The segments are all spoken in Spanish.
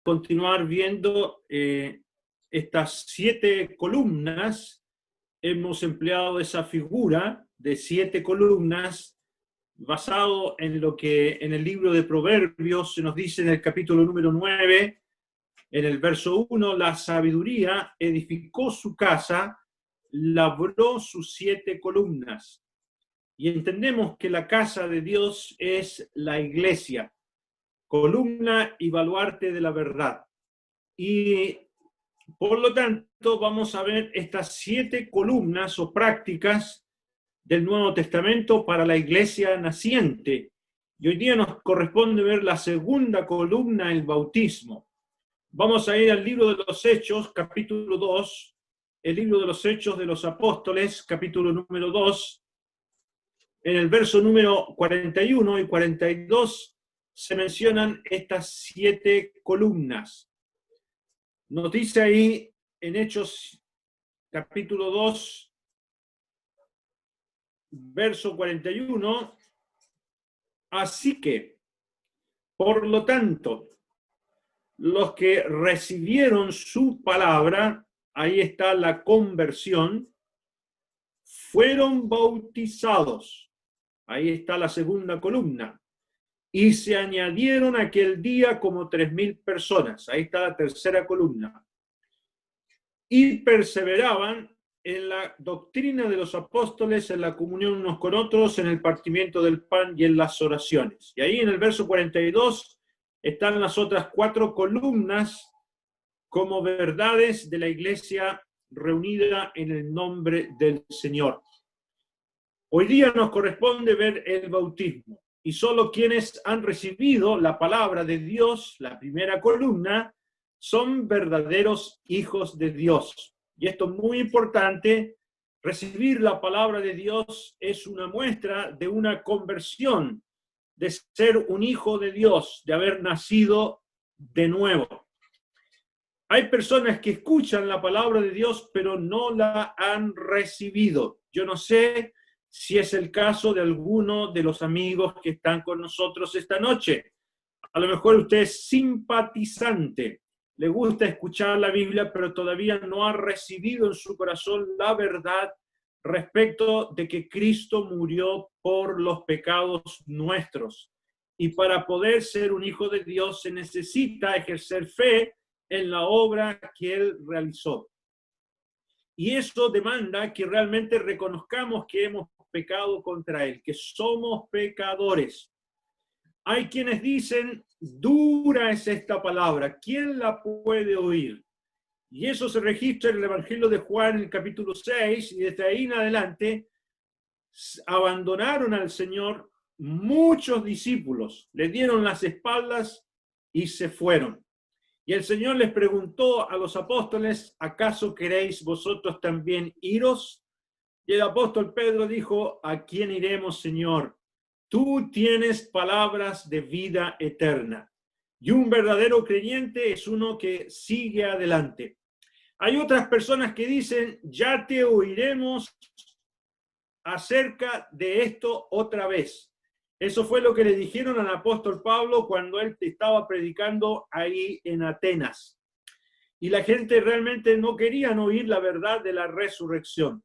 continuar viendo estas 7 columnas. Hemos empleado esa figura de 7 columnas basado en lo que en el libro de Proverbios se nos dice en el capítulo número 9, en el verso 1, la sabiduría edificó su casa, labró sus 7 columnas. Y entendemos que la casa de Dios es la iglesia, columna y baluarte de la verdad. Y por lo tanto vamos a ver estas 7 columnas o prácticas del Nuevo Testamento para la iglesia naciente. Y hoy día nos corresponde ver la segunda columna, el bautismo. Vamos a ir al libro de los Hechos, capítulo 2, el libro de los Hechos de los Apóstoles, capítulo número 2, en el verso número 41 y 42 se mencionan estas 7 columnas. Nos dice ahí en Hechos capítulo 2, verso 41, así que, por lo tanto, los que recibieron su palabra, ahí está la conversión, fueron bautizados. Ahí está la segunda columna. Y se añadieron aquel día como 3.000 personas. Ahí está la tercera columna. Y perseveraban en la doctrina de los apóstoles, en la comunión unos con otros, en el partimiento del pan y en las oraciones. Y ahí en el verso 42 están las otras 4 columnas como verdades de la iglesia reunida en el nombre del Señor. Hoy día nos corresponde ver el bautismo, y solo quienes han recibido la palabra de Dios, la primera columna, son verdaderos hijos de Dios. Y esto es muy importante. Recibir la palabra de Dios es una muestra de una conversión, de ser un hijo de Dios, de haber nacido de nuevo. Hay personas que escuchan la palabra de Dios, pero no la han recibido. Yo no sé si es el caso de alguno de los amigos que están con nosotros esta noche. A lo mejor usted es simpatizante, le gusta escuchar la Biblia, pero todavía no ha recibido en su corazón la verdad respecto de que Cristo murió por los pecados nuestros. Y para poder ser un hijo de Dios se necesita ejercer fe en la obra que Él realizó. Y eso demanda que realmente reconozcamos que hemos pecado contra Él, que somos pecadores. Hay quienes dicen, dura es esta palabra, ¿quién la puede oír? Y eso se registra en el Evangelio de Juan, en el capítulo 6, y desde ahí en adelante abandonaron al Señor muchos discípulos, le dieron las espaldas y se fueron. Y el Señor les preguntó a los apóstoles, ¿acaso queréis vosotros también iros? Y el apóstol Pedro dijo, ¿a quién iremos, Señor? Tú tienes palabras de vida eterna. Y un verdadero creyente es uno que sigue adelante. Hay otras personas que dicen, ya te oiremos acerca de esto otra vez. Eso fue lo que le dijeron al apóstol Pablo cuando él estaba predicando ahí en Atenas. Y la gente realmente no querían oír la verdad de la resurrección.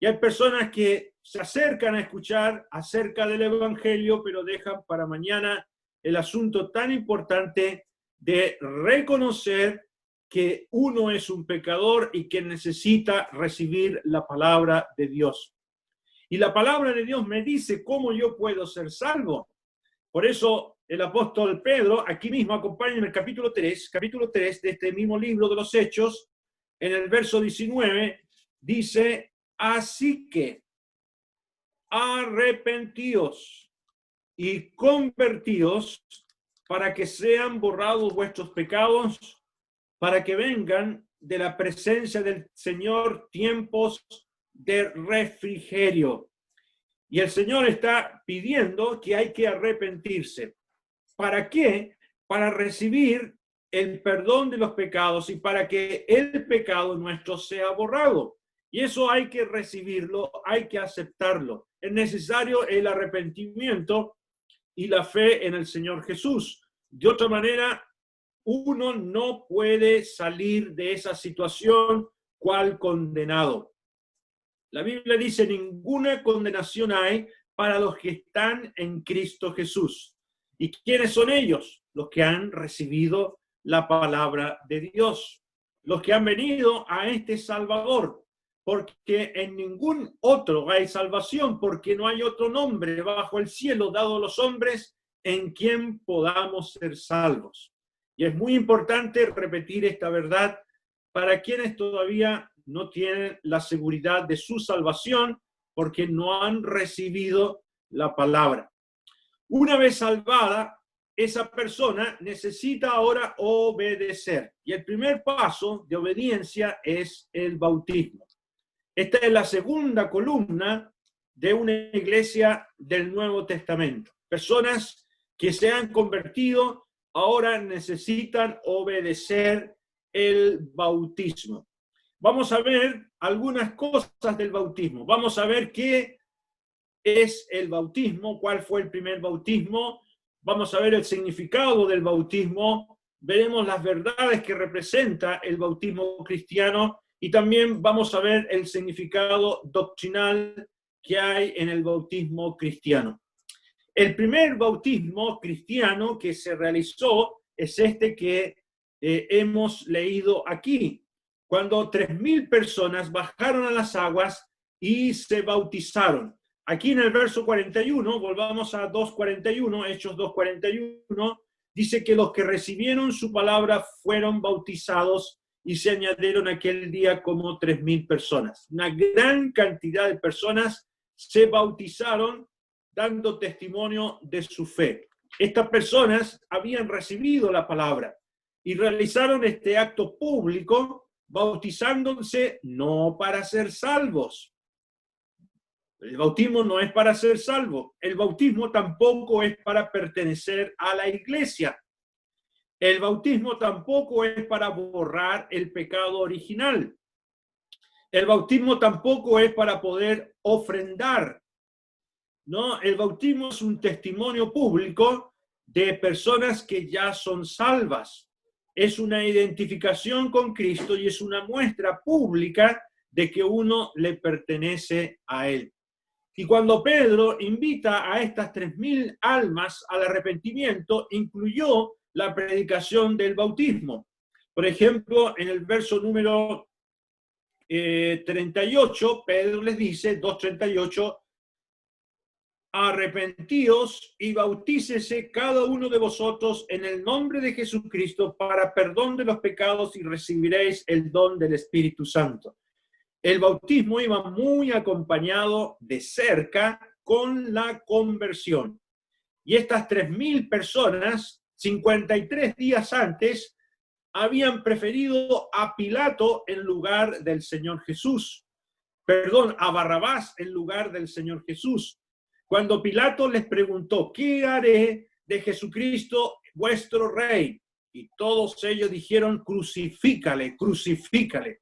Y hay personas que se acercan a escuchar acerca del Evangelio, pero dejan para mañana el asunto tan importante de reconocer que uno es un pecador y que necesita recibir la palabra de Dios. Y la palabra de Dios me dice cómo yo puedo ser salvo. Por eso el apóstol Pedro, aquí mismo acompaña en el capítulo 3 de este mismo libro de los Hechos, en el verso 19, dice, así que arrepentíos y convertíos para que sean borrados vuestros pecados, para que vengan de la presencia del Señor tiempos de refrigerio. Y el Señor está pidiendo que hay que arrepentirse. ¿Para qué? Para recibir el perdón de los pecados y para que el pecado nuestro sea borrado. Y eso hay que recibirlo, hay que aceptarlo. Es necesario el arrepentimiento y la fe en el Señor Jesús. De otra manera, uno no puede salir de esa situación cual condenado. La Biblia dice, ninguna condenación hay para los que están en Cristo Jesús. ¿Y quiénes son ellos? Los que han recibido la palabra de Dios, los que han venido a este Salvador, porque en ningún otro hay salvación, porque no hay otro nombre bajo el cielo dado a los hombres en quien podamos ser salvos. Y es muy importante repetir esta verdad para quienes todavía no tienen la seguridad de su salvación, porque no han recibido la palabra. Una vez salvada, esa persona necesita ahora obedecer. Y el primer paso de obediencia es el bautismo. Esta es la segunda columna de una iglesia del Nuevo Testamento. Personas que se han convertido ahora necesitan obedecer el bautismo. Vamos a ver algunas cosas del bautismo. Vamos a ver qué es el bautismo, cuál fue el primer bautismo. Vamos a ver el significado del bautismo. Veremos las verdades que representa el bautismo cristiano y también vamos a ver el significado doctrinal que hay en el bautismo cristiano. El primer bautismo cristiano que se realizó es este que hemos leído aquí, cuando 3.000 personas bajaron a las aguas y se bautizaron. Aquí en el verso 41, volvamos a 2:41, Hechos 2:41, dice que los que recibieron su palabra fueron bautizados y se añadieron aquel día como 3.000 personas. Una gran cantidad de personas se bautizaron dando testimonio de su fe. Estas personas habían recibido la palabra y realizaron este acto público bautizándose no para ser salvos. El bautismo no es para ser salvo. El bautismo tampoco es para pertenecer a la iglesia. El bautismo tampoco es para borrar el pecado original. El bautismo tampoco es para poder ofrendar. No, el bautismo es un testimonio público de personas que ya son salvas. Es una identificación con Cristo y es una muestra pública de que uno le pertenece a Él. Y cuando Pedro invita a estas 3.000 almas al arrepentimiento, incluyó la predicación del bautismo. Por ejemplo, en el verso número 38, Pedro les dice, 2:38, arrepentíos y bautícese cada uno de vosotros en el nombre de Jesucristo para perdón de los pecados y recibiréis el don del Espíritu Santo. El bautismo iba muy acompañado de cerca con la conversión. Y estas 3.000 personas, 53 días antes, habían preferido a Pilato en lugar del Señor Jesús. Perdón, a Barrabás en lugar del Señor Jesús. Cuando Pilato les preguntó, ¿qué haré de Jesucristo, vuestro rey? Y todos ellos dijeron, crucifícale, crucifícale.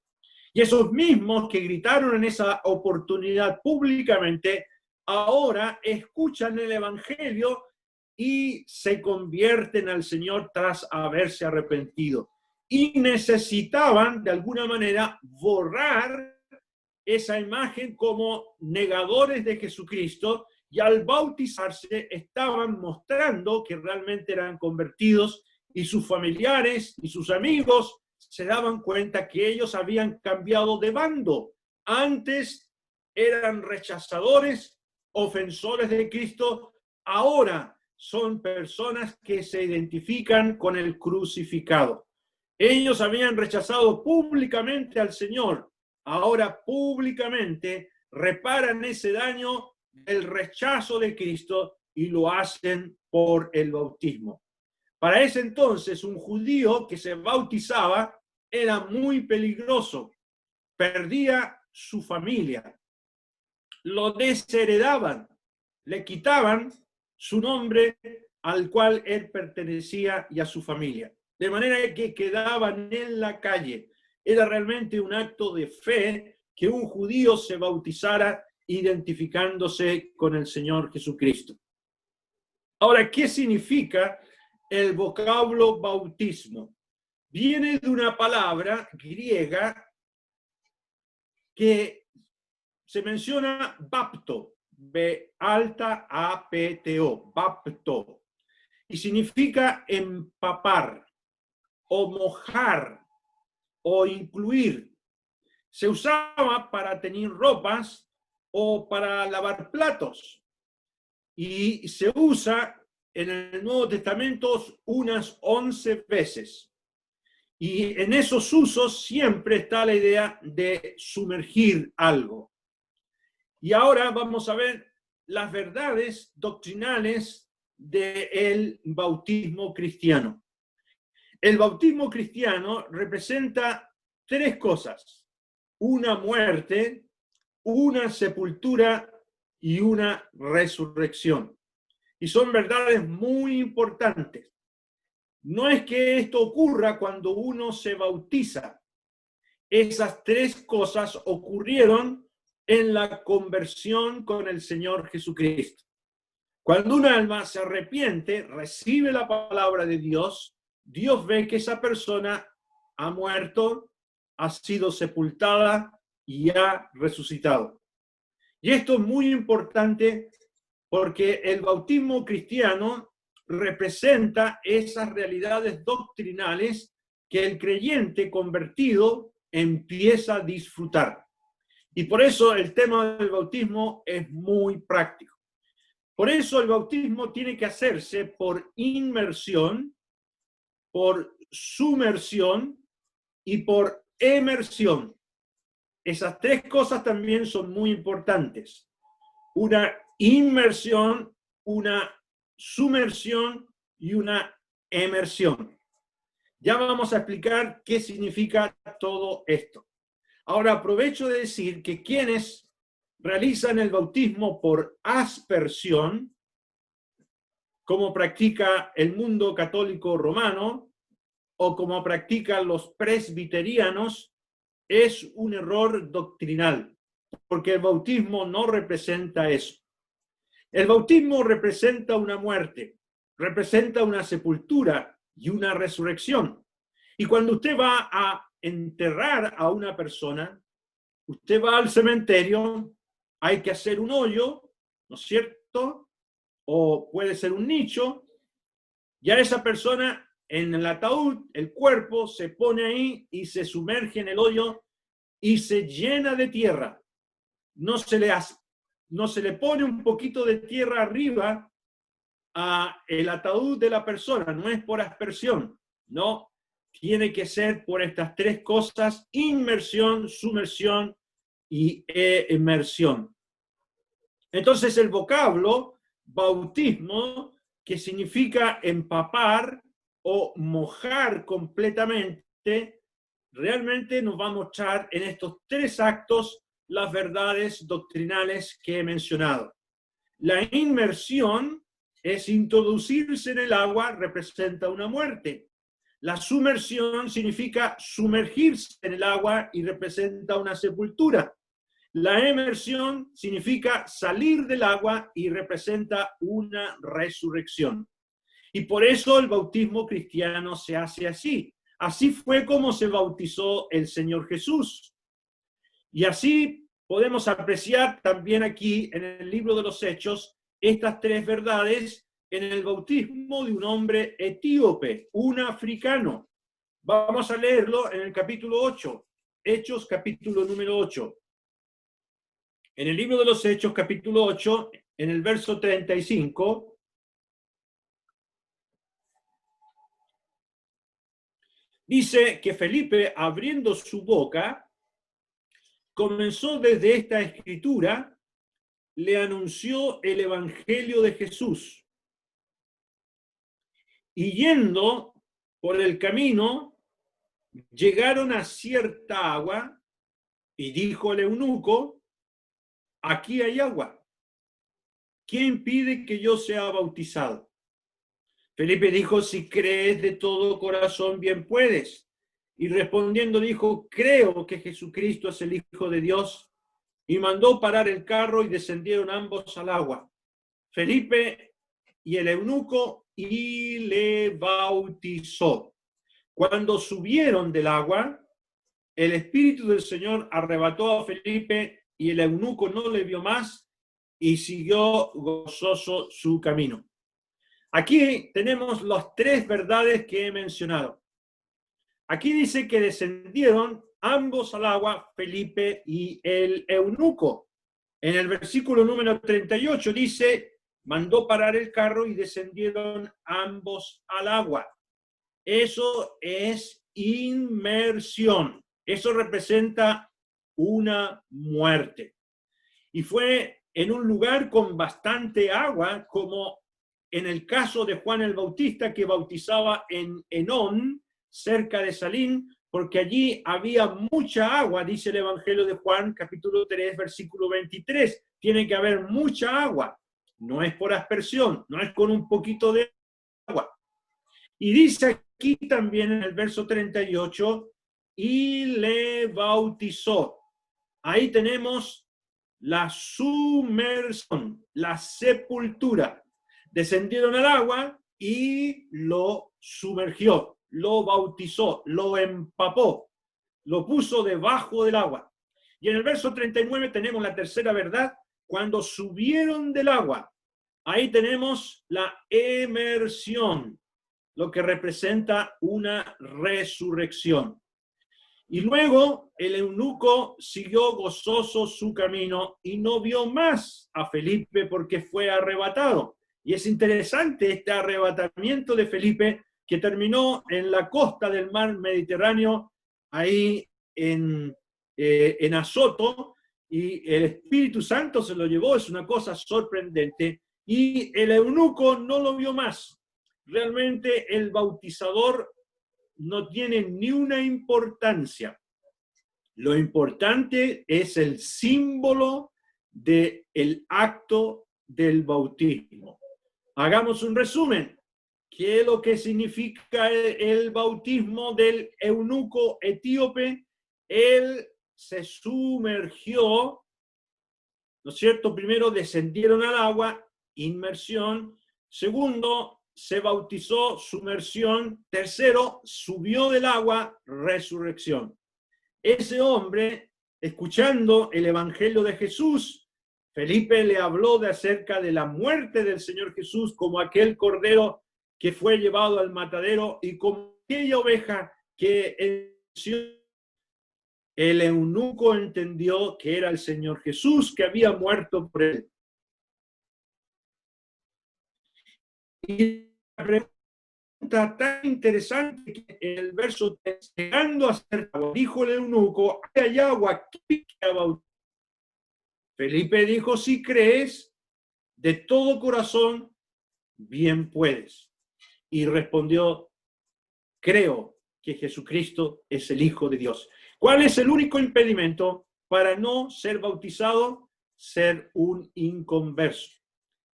Y esos mismos que gritaron en esa oportunidad públicamente, ahora escuchan el evangelio y se convierten al Señor tras haberse arrepentido. Y necesitaban, de alguna manera, borrar esa imagen como negadores de Jesucristo, y al bautizarse estaban mostrando que realmente eran convertidos, y sus familiares y sus amigos se daban cuenta que ellos habían cambiado de bando. Antes eran rechazadores, ofensores de Cristo, ahora son personas que se identifican con el crucificado. Ellos habían rechazado públicamente al Señor, ahora públicamente reparan ese daño del rechazo de Cristo y lo hacen por el bautismo. Para ese entonces, un judío que se bautizaba era muy peligroso, perdía su familia, lo desheredaban, le quitaban su nombre al cual él pertenecía y a su familia, de manera que quedaban en la calle. Era realmente un acto de fe que un judío se bautizara identificándose con el Señor Jesucristo. Ahora, ¿qué significa el vocablo bautismo? Viene de una palabra griega que se menciona bapto, B alta A P T O, bapto, y significa empapar o mojar o incluir. Se usaba para teñir ropas o para lavar platos, y se usa en el Nuevo Testamento unas 11 veces. Y en esos usos siempre está la idea de sumergir algo. Y ahora vamos a ver las verdades doctrinales del bautismo cristiano. El bautismo cristiano representa tres cosas: una muerte, una sepultura y una resurrección. Y son verdades muy importantes. No es que esto ocurra cuando uno se bautiza. Esas tres cosas ocurrieron en la conversión con el Señor Jesucristo. Cuando un alma se arrepiente, recibe la palabra de Dios, Dios ve que esa persona ha muerto, ha sido sepultada y ha resucitado. Y esto es muy importante porque el bautismo cristiano representa esas realidades doctrinales que el creyente convertido empieza a disfrutar. Y por eso el tema del bautismo es muy práctico. Por eso el bautismo tiene que hacerse por inmersión, por sumersión y por emersión. Esas tres cosas también son muy importantes. Una inmersión, una sumersión y una emersión. Ya vamos a explicar qué significa todo esto. Ahora aprovecho de decir que quienes realizan el bautismo por aspersión, como practica el mundo católico romano o como practican los presbiterianos, es un error doctrinal, porque el bautismo no representa eso. El bautismo representa una muerte, representa una sepultura y una resurrección. Y cuando usted va a enterrar a una persona, usted va al cementerio, hay que hacer un hoyo, ¿no es cierto? O puede ser un nicho, y a esa persona en el ataúd, el cuerpo se pone ahí y se sumerge en el hoyo y se llena de tierra. No se le pone un poquito de tierra arriba a el ataúd de la persona, no es por aspersión, no, tiene que ser por estas tres cosas: inmersión, sumersión y emersión. Entonces el vocablo bautismo, que significa empapar o mojar completamente, realmente nos va a mostrar en estos tres actos las verdades doctrinales que he mencionado. La inmersión es introducirse en el agua, representa una muerte. La sumersión significa sumergirse en el agua y representa una sepultura. La emersión significa salir del agua y representa una resurrección. Y por eso el bautismo cristiano se hace así. Así fue como se bautizó el Señor Jesús. Y así podemos apreciar también aquí en el libro de los Hechos estas tres verdades en el bautismo de un hombre etíope, un africano. Vamos a leerlo en el capítulo 8, Hechos capítulo número 8. En el libro de los Hechos capítulo 8, en el verso 35, dice que Felipe, abriendo su boca, comenzó desde esta escritura, le anunció el evangelio de Jesús. Y yendo por el camino, llegaron a cierta agua, y dijo el eunuco: aquí hay agua. ¿Quién pide que yo sea bautizado? Felipe dijo: si crees de todo corazón, bien puedes. Y respondiendo dijo: creo que Jesucristo es el Hijo de Dios. Y mandó parar el carro y descendieron ambos al agua. Felipe y el eunuco y le bautizó. Cuando subieron del agua, el Espíritu del Señor arrebató a Felipe y el eunuco no le vio más y siguió gozoso su camino. Aquí tenemos las tres verdades que he mencionado. Aquí dice que descendieron ambos al agua, Felipe y el eunuco. En el versículo número 38 dice, mandó parar el carro y descendieron ambos al agua. Eso es inmersión. Eso representa una muerte. Y fue en un lugar con bastante agua, como en el caso de Juan el Bautista, que bautizaba en Enón, cerca de Salim, porque allí había mucha agua, dice el Evangelio de Juan, capítulo 3, versículo 23. Tiene que haber mucha agua. No es por aspersión, no es con un poquito de agua. Y dice aquí también en el verso 38, y le bautizó. Ahí tenemos la sumersión, la sepultura. Descendieron al agua y lo sumergió, lo bautizó, lo empapó, lo puso debajo del agua. Y en el verso 39 tenemos la tercera verdad, cuando subieron del agua. Ahí tenemos la emersión, lo que representa una resurrección. Y luego el eunuco siguió gozoso su camino y no vio más a Felipe porque fue arrebatado. Y es interesante este arrebatamiento de Felipe que terminó en la costa del mar Mediterráneo, ahí en Azoto, y el Espíritu Santo se lo llevó, es una cosa sorprendente, y el eunuco no lo vio más. Realmente el bautizador no tiene ni una importancia. Lo importante es el símbolo del acto del bautismo. Hagamos un resumen. ¿Qué es lo que significa el bautismo del eunuco etíope? Él se sumergió, ¿no es cierto? Primero descendieron al agua, inmersión. Segundo, se bautizó, sumersión. Tercero, subió del agua, resurrección. Ese hombre, escuchando el Evangelio de Jesús, Felipe le habló de acerca de la muerte del Señor Jesús como aquel cordero que fue llevado al matadero y como aquella oveja que el eunuco entendió que era el Señor Jesús que había muerto por él. Y la pregunta tan interesante que en el verso 3, llegando a ser, dijo el eunuco, hay agua, ¿qué bautizar? Felipe dijo, si crees de todo corazón, bien puedes. Y respondió, creo que Jesucristo es el Hijo de Dios. ¿Cuál es el único impedimento para no ser bautizado? Ser un inconverso,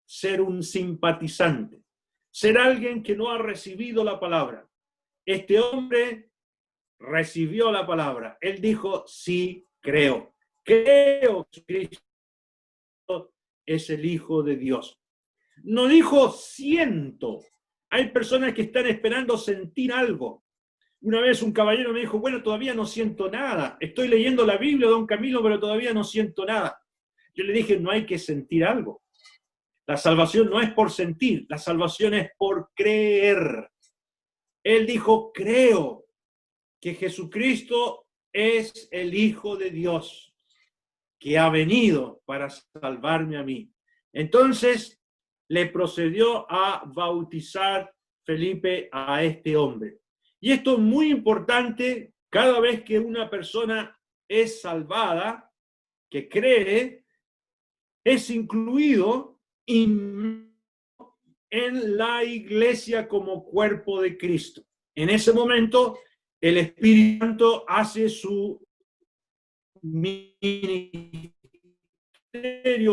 ser un simpatizante, ser alguien que no ha recibido la palabra. Este hombre recibió la palabra. Él dijo, sí, creo. Creo que Cristo es el Hijo de Dios. No dijo siento. Hay personas que están esperando sentir algo. Una vez un caballero me dijo, bueno, todavía no siento nada. Estoy leyendo la Biblia, don Camilo, pero todavía no siento nada. Yo le dije, no hay que sentir algo. La salvación no es por sentir, la salvación es por creer. Él dijo, creo que Jesucristo es el Hijo de Dios, que ha venido para salvarme a mí. Entonces le procedió a bautizar Felipe a este hombre. Y esto es muy importante cada vez que una persona es salvada, que cree, es incluido en la iglesia como cuerpo de Cristo. En ese momento, el Espíritu Santo hace su ministerio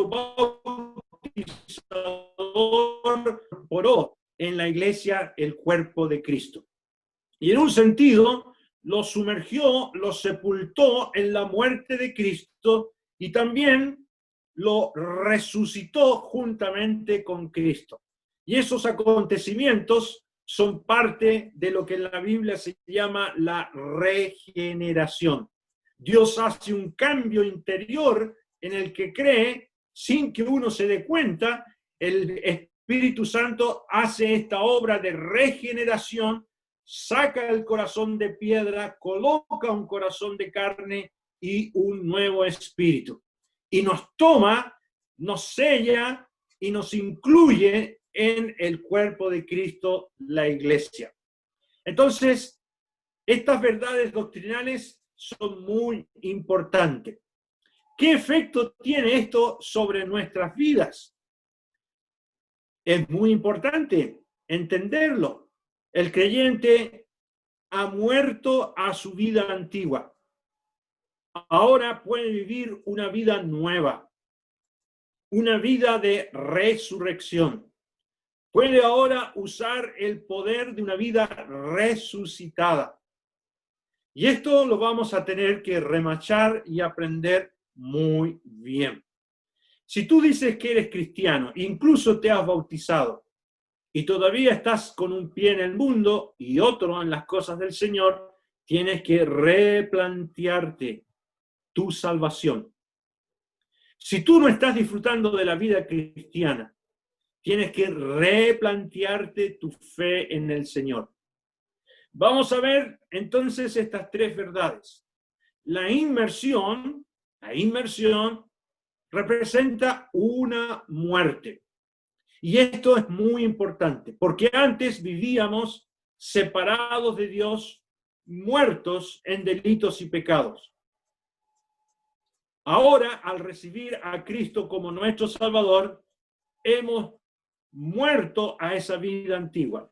bautizador, incorporó en la iglesia el cuerpo de Cristo. Y en un sentido, lo sumergió, lo sepultó en la muerte de Cristo y también lo resucitó juntamente con Cristo. Y esos acontecimientos son parte de lo que en la Biblia se llama la regeneración. Dios hace un cambio interior en el que cree, sin que uno se dé cuenta, el Espíritu Santo hace esta obra de regeneración, saca el corazón de piedra, coloca un corazón de carne y un nuevo espíritu. Y nos toma, nos sella y nos incluye en el cuerpo de Cristo, la iglesia. Entonces, estas verdades doctrinales son muy importantes. ¿Qué efecto tiene esto sobre nuestras vidas? Es muy importante entenderlo. El creyente ha muerto a su vida antigua. Ahora puede vivir una vida nueva, una vida de resurrección. Puede ahora usar el poder de una vida resucitada. Y esto lo vamos a tener que remachar y aprender muy bien. Si tú dices que eres cristiano, incluso te has bautizado, y todavía estás con un pie en el mundo y otro en las cosas del Señor, tienes que replantearte tu salvación. Si tú no estás disfrutando de la vida cristiana, tienes que replantearte tu fe en el Señor. Vamos a ver entonces estas tres verdades. La inmersión representa una muerte. Y esto es muy importante, porque antes vivíamos separados de Dios, muertos en delitos y pecados. Ahora, al recibir a Cristo como nuestro Salvador, hemos muerto a esa vida antigua.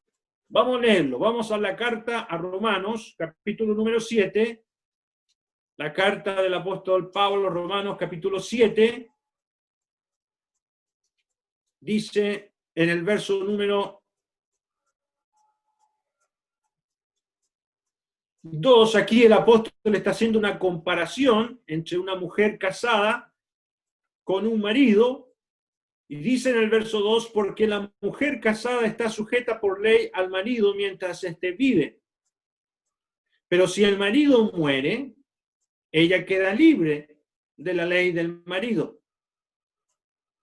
Vamos a leerlo. Vamos a la carta a Romanos, capítulo número 7. La carta del apóstol Pablo, Romanos, capítulo 7. Dice en el verso número 2, aquí el apóstol está haciendo una comparación entre una mujer casada con un marido, y dice en el verso 2, porque la mujer casada está sujeta por ley al marido mientras éste vive. Pero si el marido muere, ella queda libre de la ley del marido.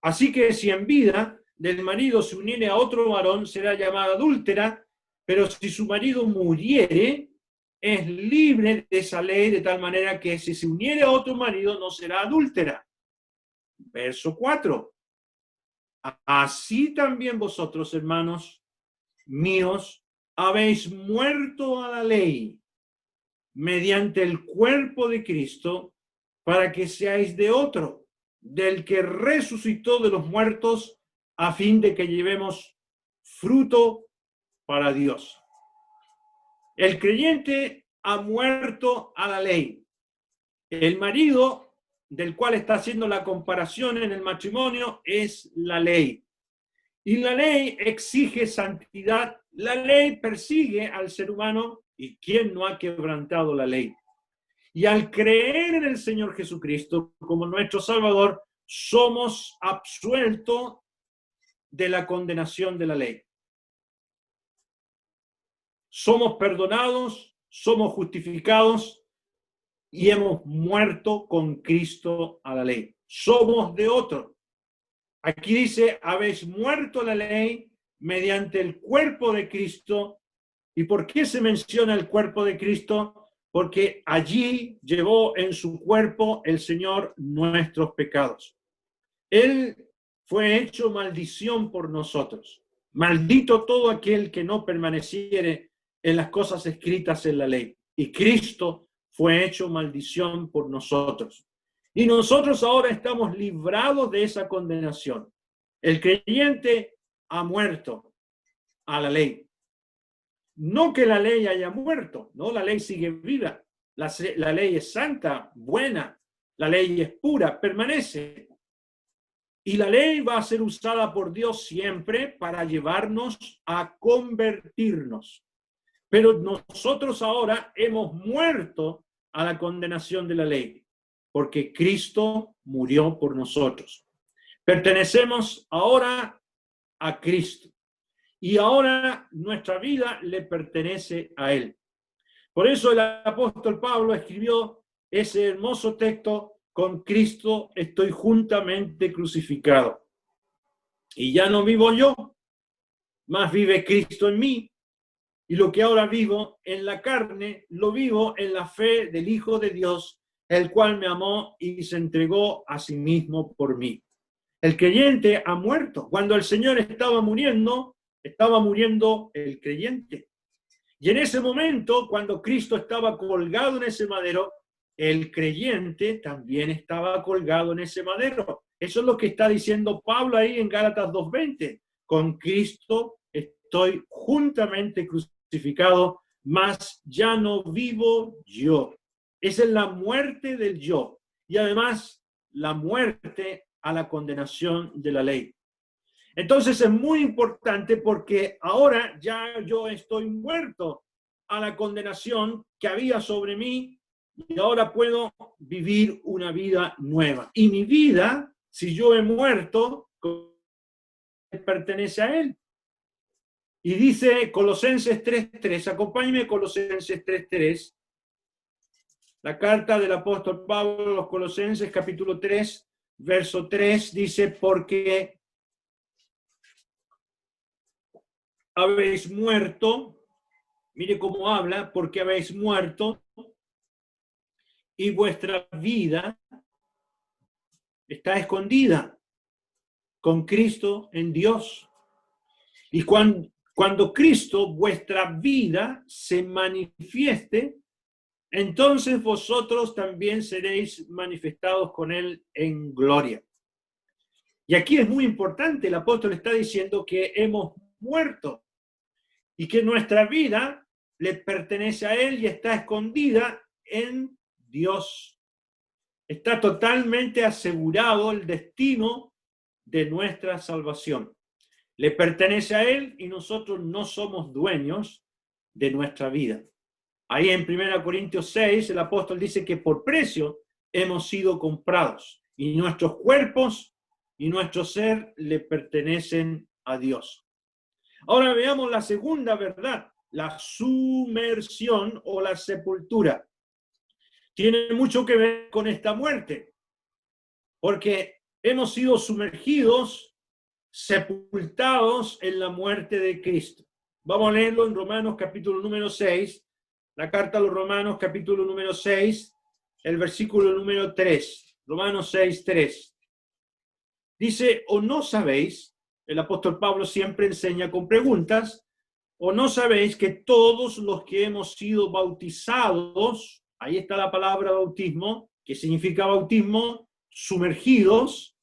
Así que si en vida del marido se uniere a otro varón, será llamada adúltera, pero si su marido muriere, es libre de esa ley, de tal manera que si se uniere a otro marido, no será adúltera. Verso 4. Así también vosotros, hermanos míos, habéis muerto a la ley mediante el cuerpo de Cristo, para que seáis de otro, del que resucitó de los muertos, a fin de que llevemos fruto para Dios. El creyente ha muerto a la ley. El marido, del cual está haciendo la comparación en el matrimonio, es la ley. Y la ley exige santidad. La ley persigue al ser humano. ¿Y quién no ha quebrantado la ley? Y al creer en el Señor Jesucristo como nuestro Salvador, somos absueltos de la condenación de la ley. Somos perdonados, somos justificados y hemos muerto con Cristo a la ley. Somos de otro. Aquí dice, habéis muerto a la ley mediante el cuerpo de Cristo. ¿Y por qué se menciona el cuerpo de Cristo? Porque allí llevó en su cuerpo el Señor nuestros pecados. Él fue hecho maldición por nosotros. Maldito todo aquel que no permaneciere en las cosas escritas en la ley. Y Cristo fue hecho maldición por nosotros. Y nosotros ahora estamos librados de esa condenación. El creyente ha muerto a la ley. No que la ley haya muerto, no, la ley sigue viva. La ley es santa, buena, la ley es pura, permanece. Y la ley va a ser usada por Dios siempre para llevarnos a convertirnos. Pero nosotros ahora hemos muerto a la condenación de la ley, porque Cristo murió por nosotros. Pertenecemos ahora a Cristo. y ahora nuestra vida le pertenece a Él. Por eso el apóstol Pablo escribió ese hermoso texto: con Cristo estoy juntamente crucificado. Y ya no vivo yo, mas vive Cristo en mí. Y lo que ahora vivo en la carne, lo vivo en la fe del Hijo de Dios, el cual me amó y se entregó a sí mismo por mí. El creyente ha muerto. Cuando el Señor estaba muriendo el creyente. Y en ese momento, cuando Cristo estaba colgado en ese madero, el creyente también estaba colgado en ese madero. Eso es lo que está diciendo Pablo ahí en Gálatas 2:20. Con Cristo estoy juntamente crucificado, mas ya no vivo yo. Esa es la muerte del yo. Y además, la muerte a la condenación de la ley. Entonces es muy importante porque ahora ya yo estoy muerto a la condenación que había sobre mí y ahora puedo vivir una vida nueva. Y mi vida, si yo he muerto, pertenece a Él. Y dice Colosenses 3:3, acompáñeme Colosenses 3:3, la carta del apóstol Pablo a los Colosenses, capítulo 3, verso 3, dice: porque habéis muerto, mire cómo habla, porque habéis muerto y vuestra vida está escondida con Cristo en Dios. Y cuando Cristo, vuestra vida, se manifieste, entonces vosotros también seréis manifestados con Él en gloria. Y aquí es muy importante, el apóstol está diciendo que hemos muerto y que nuestra vida le pertenece a Él y está escondida en Dios. Está totalmente asegurado el destino de nuestra salvación. Le pertenece a Él y nosotros no somos dueños de nuestra vida. Ahí en 1 Corintios 6, el apóstol dice que por precio hemos sido comprados y nuestros cuerpos y nuestro ser le pertenecen a Dios. Ahora veamos la segunda verdad, la sumersión o la sepultura. Tiene mucho que ver con esta muerte, porque hemos sido sumergidos, sepultados en la muerte de Cristo. Vamos a leerlo en Romanos capítulo número 6, la carta a los Romanos capítulo número 6, el versículo número 3, Romanos 6, 3. Dice: ¿o no sabéis? El apóstol Pablo siempre enseña con preguntas. ¿O no sabéis que todos los que hemos sido bautizados, ahí está la palabra bautismo, que significa bautismo, sumergidos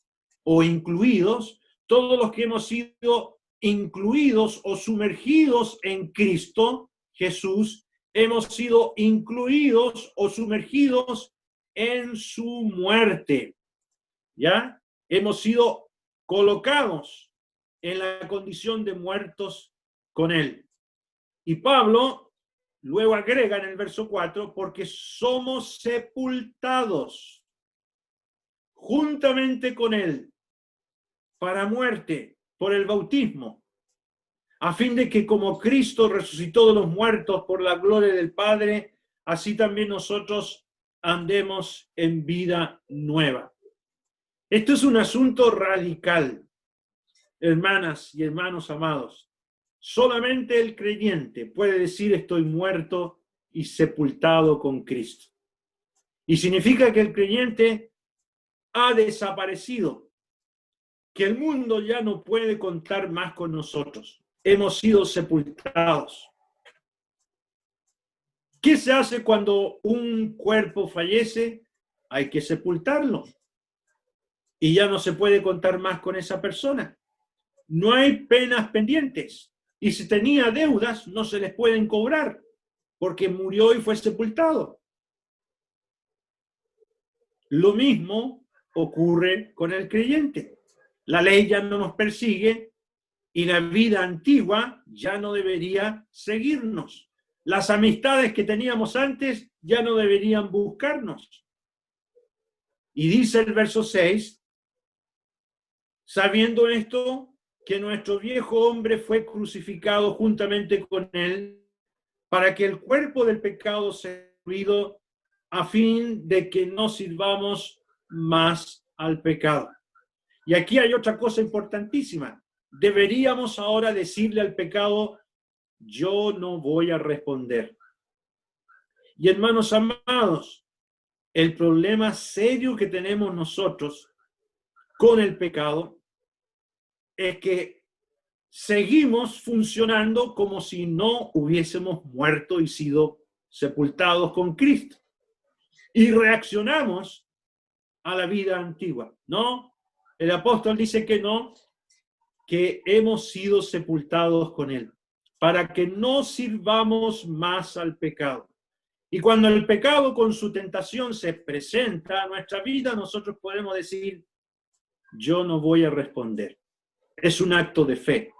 o incluidos, todos los que hemos sido incluidos o sumergidos en Cristo Jesús, hemos sido incluidos o sumergidos en su muerte? ¿Ya? Hemos sido colocados en la condición de muertos con Él. Y Pablo luego agrega en el verso 4, porque somos sepultados juntamente con Él para muerte por el bautismo, a fin de que como Cristo resucitó de los muertos por la gloria del Padre, así también nosotros andemos en vida nueva. Esto es un asunto radical, hermanas y hermanos amados. Solamente el creyente puede decir: estoy muerto y sepultado con Cristo. Y significa que el creyente ha desaparecido, que el mundo ya no puede contar más con nosotros. Hemos sido sepultados. ¿Qué se hace cuando un cuerpo fallece? Hay que sepultarlo. Y ya no se puede contar más con esa persona. No hay penas pendientes. Y si tenía deudas, no se les pueden cobrar, porque murió y fue sepultado. Lo mismo ocurre con el creyente. La ley ya no nos persigue y la vida antigua ya no debería seguirnos. Las amistades que teníamos antes ya no deberían buscarnos. Y dice el verso 6, sabiendo esto, que nuestro viejo hombre fue crucificado juntamente con él, para que el cuerpo del pecado sea destruido, a fin de que no sirvamos más al pecado. Y aquí hay otra cosa importantísima. Deberíamos ahora decirle al pecado, yo no voy a responder. Y hermanos amados, el problema serio que tenemos nosotros con el pecado es que seguimos funcionando como si no hubiésemos muerto y sido sepultados con Cristo. Y reaccionamos a la vida antigua. No, el apóstol dice que no, que hemos sido sepultados con Él, para que no sirvamos más al pecado. Y cuando el pecado con su tentación se presenta a nuestra vida, nosotros podemos decir, yo no voy a responder. Es un acto de fe.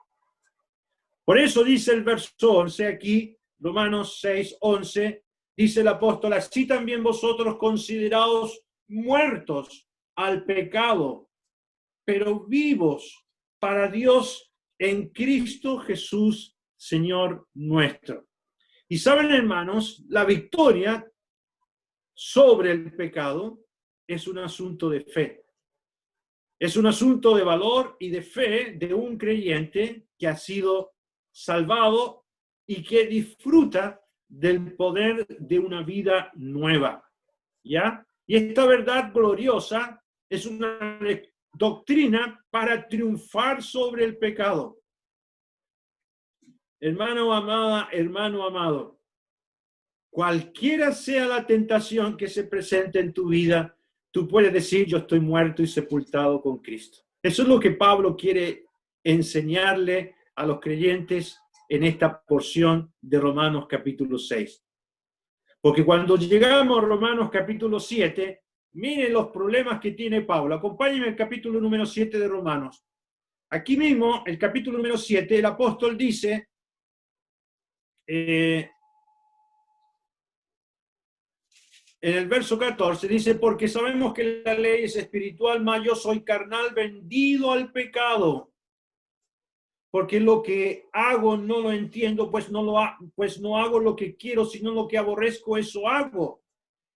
Por eso dice el verso 11 aquí, Romanos 6, 11, dice el apóstol, así también vosotros consideraos muertos al pecado, pero vivos para Dios en Cristo Jesús, Señor nuestro. Y saben, hermanos, la victoria sobre el pecado es un asunto de fe. Es un asunto de valor y de fe de un creyente que ha sido salvado y que disfruta del poder de una vida nueva. ¿Ya? Y esta verdad gloriosa es una doctrina para triunfar sobre el pecado. Hermano amada, hermano amado, cualquiera sea la tentación que se presente en tu vida, tú puedes decir, yo estoy muerto y sepultado con Cristo. Eso es lo que Pablo quiere enseñarle a los creyentes en esta porción de Romanos capítulo 6. Porque cuando llegamos a Romanos capítulo 7, miren los problemas que tiene Pablo. Acompáñenme al capítulo número 7 de Romanos. Aquí mismo, el capítulo número 7, el apóstol dice, en el verso 14, dice, porque sabemos que la ley es espiritual, mas yo soy carnal, vendido al pecado. Porque lo que hago no lo entiendo, pues no hago lo que quiero, sino lo que aborrezco, eso hago.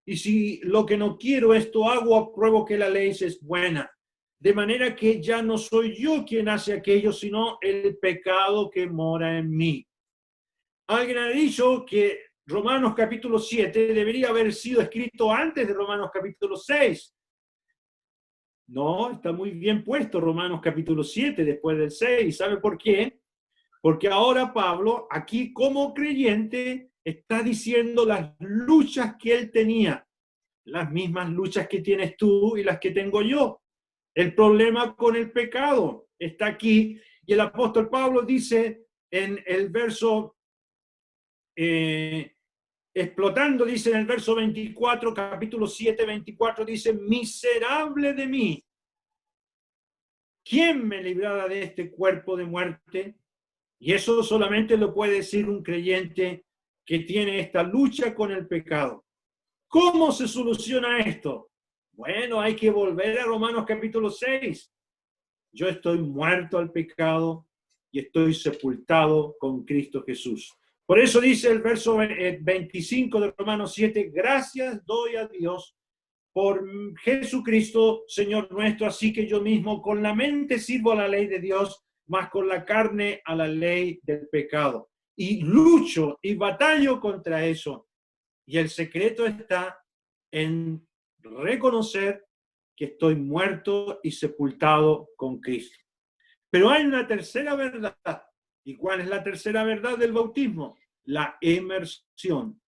Y si lo que no quiero, esto hago, apruebo que la ley es buena. De manera que ya no soy yo quien hace aquello, sino el pecado que mora en mí. Alguien ha dicho que Romanos capítulo 7 debería haber sido escrito antes de Romanos capítulo 6. No, está muy bien puesto Romanos capítulo 7 después del 6. ¿Sabe por qué? Porque ahora Pablo, aquí como creyente, está diciendo las luchas que él tenía, las mismas luchas que tienes tú y las que tengo yo. El problema con el pecado está aquí. Y el apóstol Pablo dice en el verso, explotando, dice en el verso 24, capítulo 7, 24, dice, miserable de mí, ¿quién me librará de este cuerpo de muerte? Y eso solamente lo puede decir un creyente que tiene esta lucha con el pecado. ¿Cómo se soluciona esto? Bueno, hay que volver a Romanos capítulo 6. Yo estoy muerto al pecado y estoy sepultado con Cristo Jesús. Por eso dice el verso 25 de Romanos 7, gracias doy a Dios por Jesucristo, Señor nuestro, así que yo mismo con la mente sirvo a la ley de Dios, más con la carne a la ley del pecado. Y lucho y batallo contra eso. Y el secreto está en reconocer que estoy muerto y sepultado con Cristo. Pero hay una tercera verdad. ¿Y cuál es la tercera verdad del bautismo? La emersión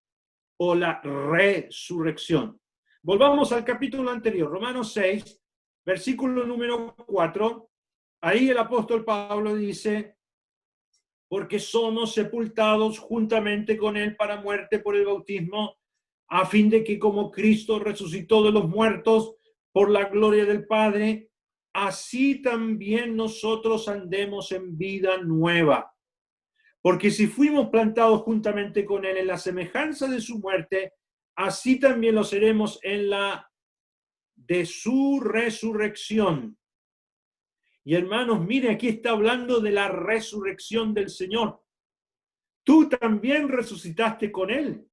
o la resurrección. Volvamos al capítulo anterior, Romanos 6, versículo número 4. Ahí el apóstol Pablo dice, porque somos sepultados juntamente con él para muerte por el bautismo, a fin de que como Cristo resucitó de los muertos por la gloria del Padre, así también nosotros andemos en vida nueva. Porque si fuimos plantados juntamente con él en la semejanza de su muerte, así también lo seremos en la de su resurrección. Y hermanos, mire, aquí está hablando de la resurrección del Señor. Tú también resucitaste con Él.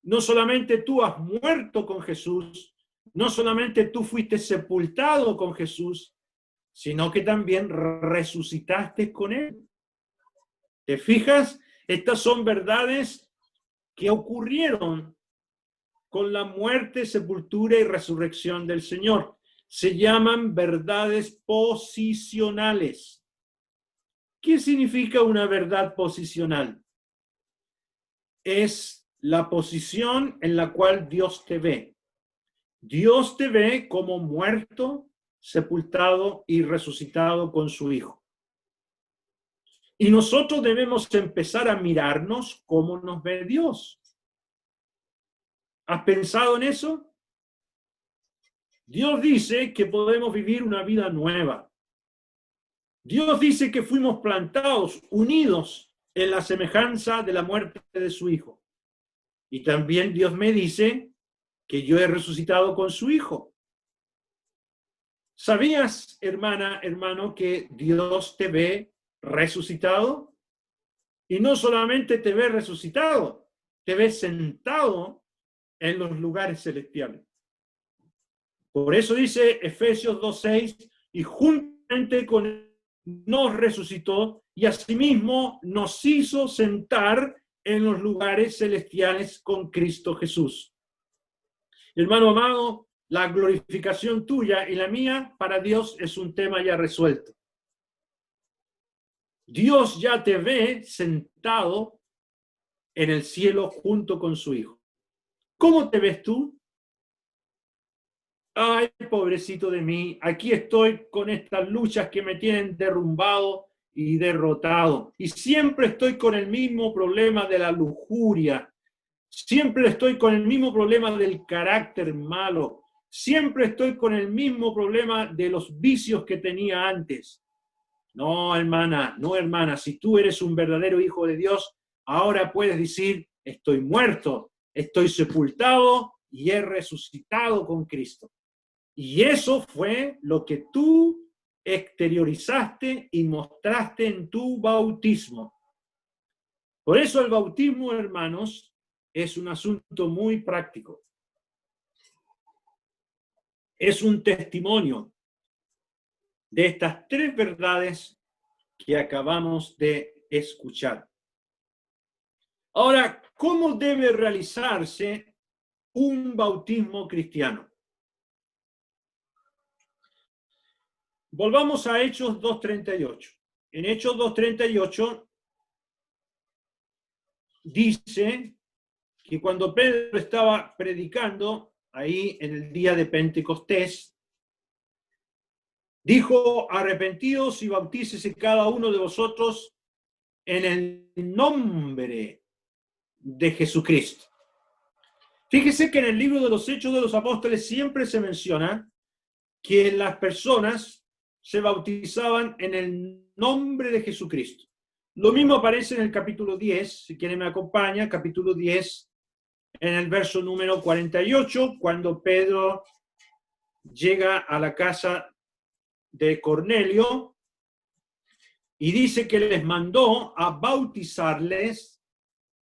No solamente tú has muerto con Jesús, no solamente tú fuiste sepultado con Jesús, sino que también resucitaste con Él. ¿Te fijas? Estas son verdades que ocurrieron con la muerte, sepultura y resurrección del Señor. Se llaman verdades posicionales. ¿Qué significa una verdad posicional? Es la posición en la cual Dios te ve. Dios te ve como muerto, sepultado y resucitado con su Hijo. Y nosotros debemos empezar a mirarnos como nos ve Dios. ¿Has pensado en eso? Dios dice que podemos vivir una vida nueva. Dios dice que fuimos plantados, unidos en la semejanza de la muerte de su Hijo. Y también Dios me dice que yo he resucitado con su Hijo. ¿Sabías, hermana, hermano, que Dios te ve resucitado? Y no solamente te ve resucitado, te ve sentado en los lugares celestiales. Por eso dice Efesios 2:6, y juntamente con él nos resucitó y asimismo nos hizo sentar en los lugares celestiales con Cristo Jesús. Hermano amado, la glorificación tuya y la mía para Dios es un tema ya resuelto. Dios ya te ve sentado en el cielo junto con su Hijo. ¿Cómo te ves tú? Ay, pobrecito de mí, aquí estoy con estas luchas que me tienen derrumbado y derrotado. Y siempre estoy con el mismo problema de la lujuria. Siempre estoy con el mismo problema del carácter malo. Siempre estoy con el mismo problema de los vicios que tenía antes. No, hermana, no, hermana. Si tú eres un verdadero hijo de Dios, ahora puedes decir, estoy muerto, estoy sepultado y he resucitado con Cristo. Y eso fue lo que tú exteriorizaste y mostraste en tu bautismo. Por eso el bautismo, hermanos, es un asunto muy práctico. Es un testimonio de estas tres verdades que acabamos de escuchar. Ahora, ¿cómo debe realizarse un bautismo cristiano? Volvamos a Hechos 2:38. En Hechos 2:38 dice que cuando Pedro estaba predicando ahí en el día de Pentecostés, dijo, arrepentidos y bautícese cada uno de vosotros en el nombre de Jesucristo. Fíjese que en el libro de los Hechos de los Apóstoles siempre se menciona que las personas se bautizaban en el nombre de Jesucristo. Lo mismo aparece en el capítulo 10, si quieren me acompaña, capítulo 10, en el verso número 48, cuando Pedro llega a la casa de Cornelio y dice que les mandó a bautizarles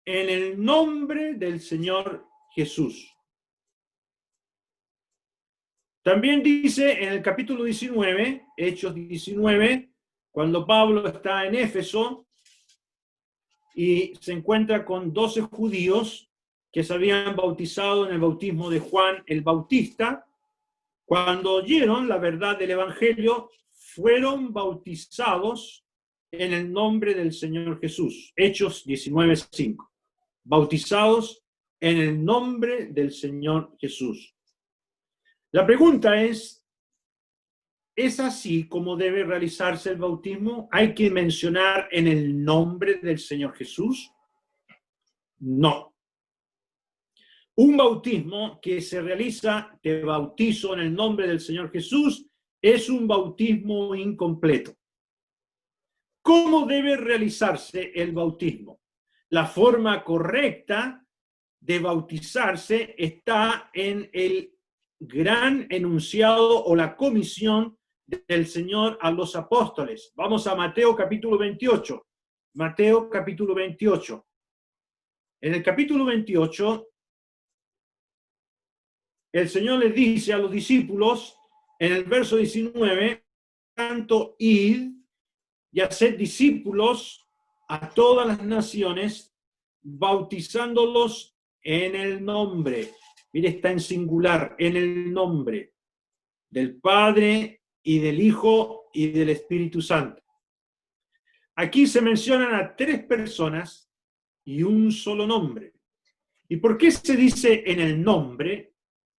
en el nombre del Señor Jesús. También dice en el capítulo 19, Hechos 19, cuando Pablo está en Éfeso y se encuentra con 12 judíos que se habían bautizado en el bautismo de Juan el Bautista, cuando oyeron la verdad del Evangelio, fueron bautizados en el nombre del Señor Jesús. Hechos 19:5. Bautizados en el nombre del Señor Jesús. La pregunta ¿es así como debe realizarse el bautismo? ¿Hay que mencionar en el nombre del Señor Jesús? No. Un bautismo que se realiza, te bautizo en el nombre del Señor Jesús, es un bautismo incompleto. ¿Cómo debe realizarse el bautismo? La forma correcta de bautizarse está en el gran enunciado o la comisión del Señor a los apóstoles. Vamos a Mateo capítulo 28. Mateo capítulo 28. En el capítulo 28, el Señor les dice a los discípulos, en el verso 19, tanto id y haced discípulos a todas las naciones, bautizándolos en el nombre. Mire, está en singular, en el nombre del Padre y del Hijo y del Espíritu Santo. Aquí se mencionan a 3 personas y un solo nombre. ¿Y por qué se dice en el nombre?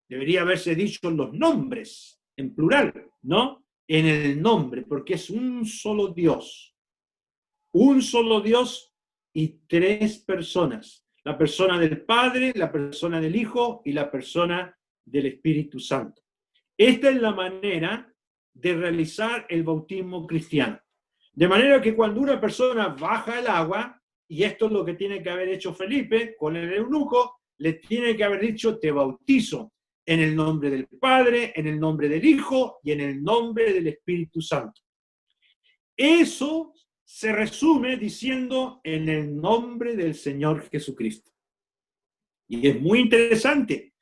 Debería haberse dicho los nombres, en plural, ¿no? En el nombre, porque es un solo Dios. Un solo Dios y 3 personas. La persona del Padre, la persona del Hijo y la persona del Espíritu Santo. Esta es la manera de realizar el bautismo cristiano. De manera que cuando una persona baja el agua, y esto es lo que tiene que haber hecho Felipe con el eunuco, le tiene que haber dicho, te bautizo en el nombre del Padre, en el nombre del Hijo y en el nombre del Espíritu Santo. Eso se resume diciendo en el nombre del Señor Jesucristo. Y es muy interesante,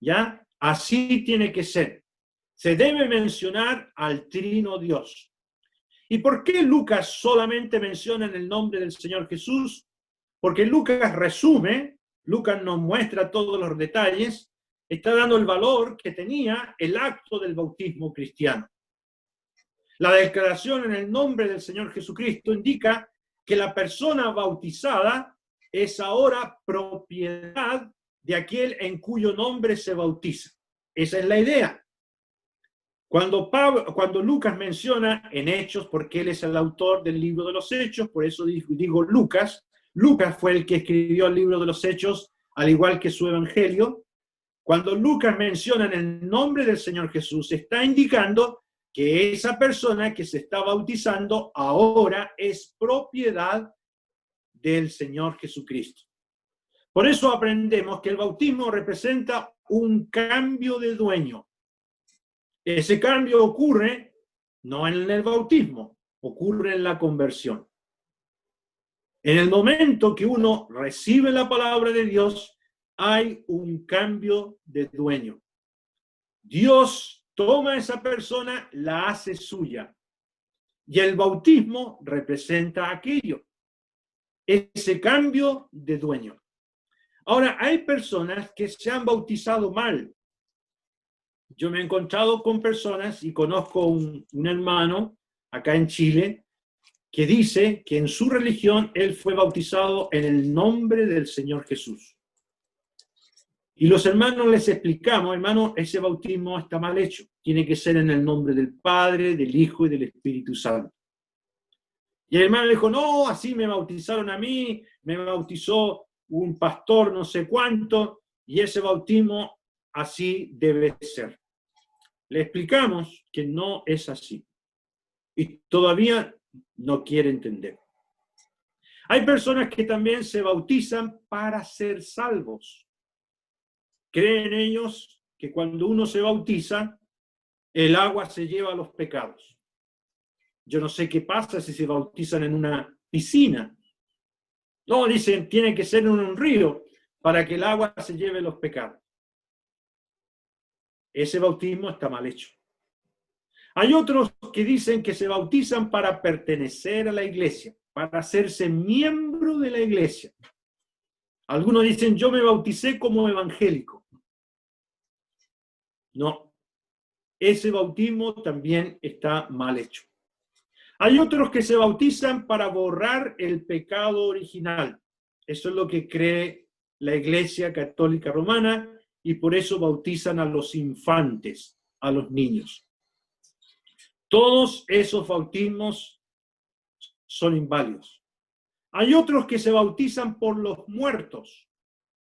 ¿ya? Así tiene que ser. Se debe mencionar al Trino Dios. ¿Y por qué Lucas solamente menciona en el nombre del Señor Jesús? Porque Lucas resume, Lucas nos muestra todos los detalles, está dando el valor que tenía el acto del bautismo cristiano. La declaración en el nombre del Señor Jesucristo indica que la persona bautizada es ahora propiedad de aquel en cuyo nombre se bautiza. Esa es la idea. Cuando Lucas menciona en Hechos, porque él es el autor del libro de los Hechos, por eso digo Lucas, Lucas fue el que escribió el libro de los Hechos, al igual que su evangelio. Cuando Lucas menciona en el nombre del Señor Jesús, está indicando que esa persona que se está bautizando ahora es propiedad del Señor Jesucristo. Por eso aprendemos que el bautismo representa un cambio de dueño. Ese cambio ocurre no en el bautismo, ocurre en la conversión. En el momento que uno recibe la palabra de Dios, hay un cambio de dueño. Dios toma a esa persona, la hace suya. Y el bautismo representa aquello, ese cambio de dueño. Ahora, hay personas que se han bautizado mal. Yo me he encontrado con personas y conozco un hermano acá en Chile que dice que en su religión él fue bautizado en el nombre del Señor Jesús. Y los hermanos les explicamos, hermano, ese bautismo está mal hecho. Tiene que ser en el nombre del Padre, del Hijo y del Espíritu Santo. Y el hermano le dijo, no, así me bautizaron a mí, me bautizó un pastor no sé cuánto, y ese bautismo así debe ser. Le explicamos que no es así. Y todavía no quiere entender. Hay personas que también se bautizan para ser salvos. Creen ellos que cuando uno se bautiza, el agua se lleva los pecados. Yo no sé qué pasa si se bautizan en una piscina. No, dicen, tiene que ser en un río para que el agua se lleve los pecados. Ese bautismo está mal hecho. Hay otros que dicen que se bautizan para pertenecer a la iglesia, para hacerse miembro de la iglesia. Algunos dicen, yo me bauticé como evangélico. No, ese bautismo también está mal hecho. Hay otros que se bautizan para borrar el pecado original. Eso es lo que cree la Iglesia Católica Romana y por eso bautizan a los infantes, a los niños. Todos esos bautismos son inválidos. Hay otros que se bautizan por los muertos.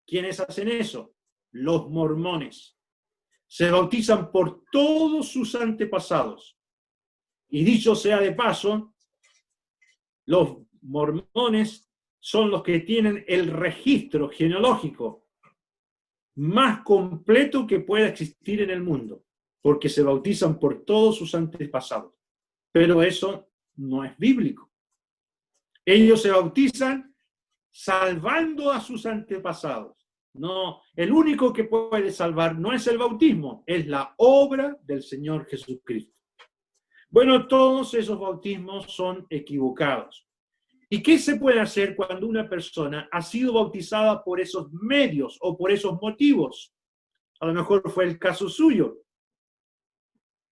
¿Quiénes hacen eso? Los mormones. Se bautizan por todos sus antepasados. Y dicho sea de paso, los mormones son los que tienen el registro genealógico más completo que pueda existir en el mundo. porque se bautizan por todos sus antepasados. Pero eso no es bíblico. Ellos se bautizan salvando a sus antepasados. No, el único que puede salvar no es el bautismo, es la obra del Señor Jesucristo. Bueno, todos esos bautismos son equivocados. ¿Y qué se puede hacer cuando una persona ha sido bautizada por esos medios o por esos motivos? A lo mejor fue el caso suyo.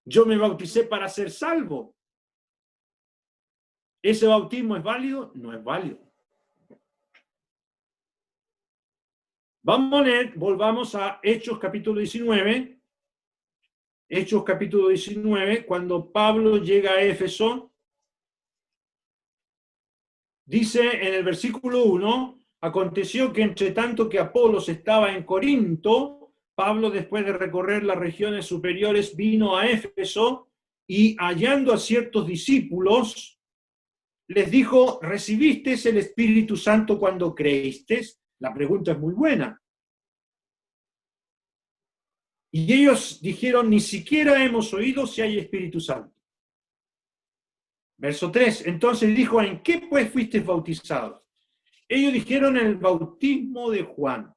Yo me bauticé para ser salvo. ¿Ese bautismo es válido? No es válido. Vamos a leer, volvamos a Hechos capítulo 19. Hechos capítulo 19, cuando Pablo llega a Éfeso, dice en el versículo 1, aconteció que entre tanto que Apolos estaba en Corinto, Pablo, después de recorrer las regiones superiores, vino a Éfeso y hallando a ciertos discípulos, les dijo, ¿recibisteis el Espíritu Santo cuando creísteis? La pregunta es muy buena. Y ellos dijeron, ni siquiera hemos oído si hay Espíritu Santo. Verso 3, entonces dijo, ¿en qué pues fuisteis bautizados? Ellos dijeron, en el bautismo de Juan.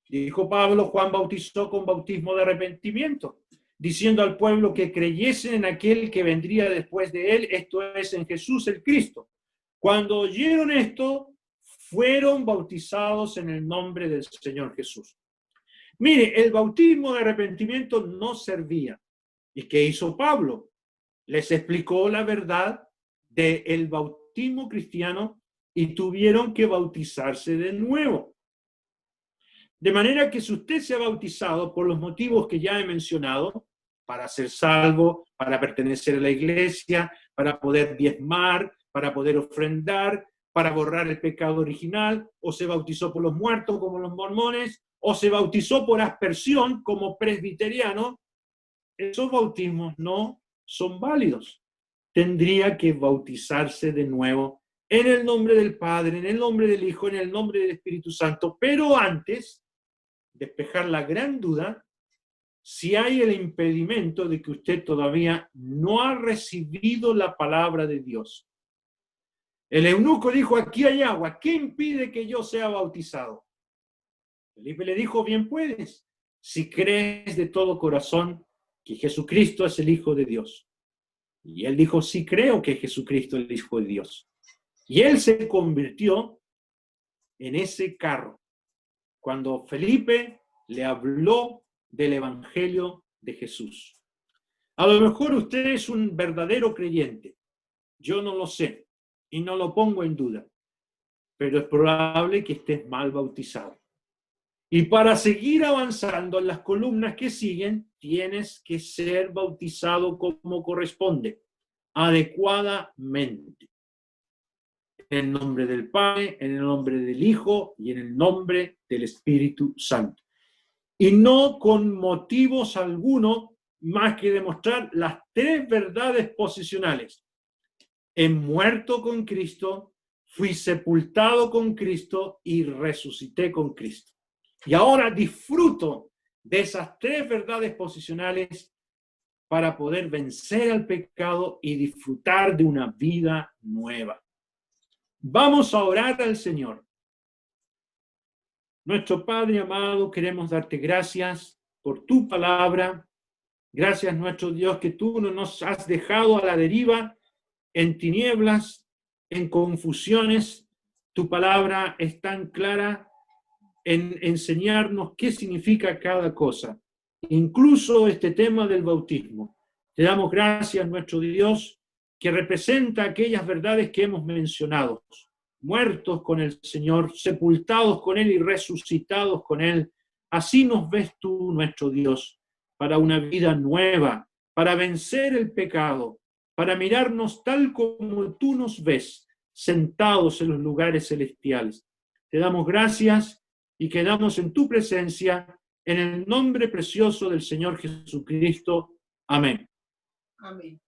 Dijo Pablo, Juan bautizó con bautismo de arrepentimiento, diciendo al pueblo que creyesen en aquel que vendría después de él, esto es, en Jesús el Cristo. Cuando oyeron esto, fueron bautizados en el nombre del Señor Jesús. Mire, el bautismo de arrepentimiento no servía. ¿Y qué hizo Pablo? Les explicó la verdad del bautismo cristiano y tuvieron que bautizarse de nuevo. De manera que si usted se ha bautizado por los motivos que ya he mencionado, para ser salvo, para pertenecer a la iglesia, para poder diezmar, para poder ofrendar, para borrar el pecado original, o se bautizó por los muertos como los mormones, o se bautizó por aspersión como presbiteriano, esos bautismos no son válidos. Tendría que bautizarse de nuevo en el nombre del Padre, en el nombre del Hijo, en el nombre del Espíritu Santo, pero antes despejar la gran duda si hay el impedimento de que usted todavía no ha recibido la palabra de Dios. El eunuco dijo, aquí hay agua, ¿qué impide que yo sea bautizado? Felipe le dijo, bien puedes, si crees de todo corazón que Jesucristo es el Hijo de Dios. Y él dijo, sí creo que Jesucristo es el Hijo de Dios. Y él se convirtió en ese carro, cuando Felipe le habló del Evangelio de Jesús. A lo mejor usted es un verdadero creyente, yo no lo sé, y no lo pongo en duda, pero es probable que estés mal bautizado. Y para seguir avanzando en las columnas que siguen, tienes que ser bautizado como corresponde, adecuadamente. En el nombre del Padre, en el nombre del Hijo y en el nombre del Espíritu Santo. Y no con motivos alguno más que demostrar las tres verdades posicionales. He muerto con Cristo, fui sepultado con Cristo y resucité con Cristo. Y ahora disfruto de esas tres verdades posicionales para poder vencer al pecado y disfrutar de una vida nueva. Vamos a orar al Señor. Nuestro Padre amado, queremos darte gracias por tu palabra. Gracias, nuestro Dios, que tú no nos has dejado a la deriva, en tinieblas, en confusiones. Tu palabra es tan clara en enseñarnos qué significa cada cosa, incluso este tema del bautismo. Te damos gracias, nuestro Dios, que representa aquellas verdades que hemos mencionado, muertos con el Señor, sepultados con Él y resucitados con Él. Así nos ves tú, nuestro Dios, para una vida nueva, para vencer el pecado, para mirarnos tal como tú nos ves, sentados en los lugares celestiales. Te damos gracias y quedamos en tu presencia, en el nombre precioso del Señor Jesucristo. Amén. Amén.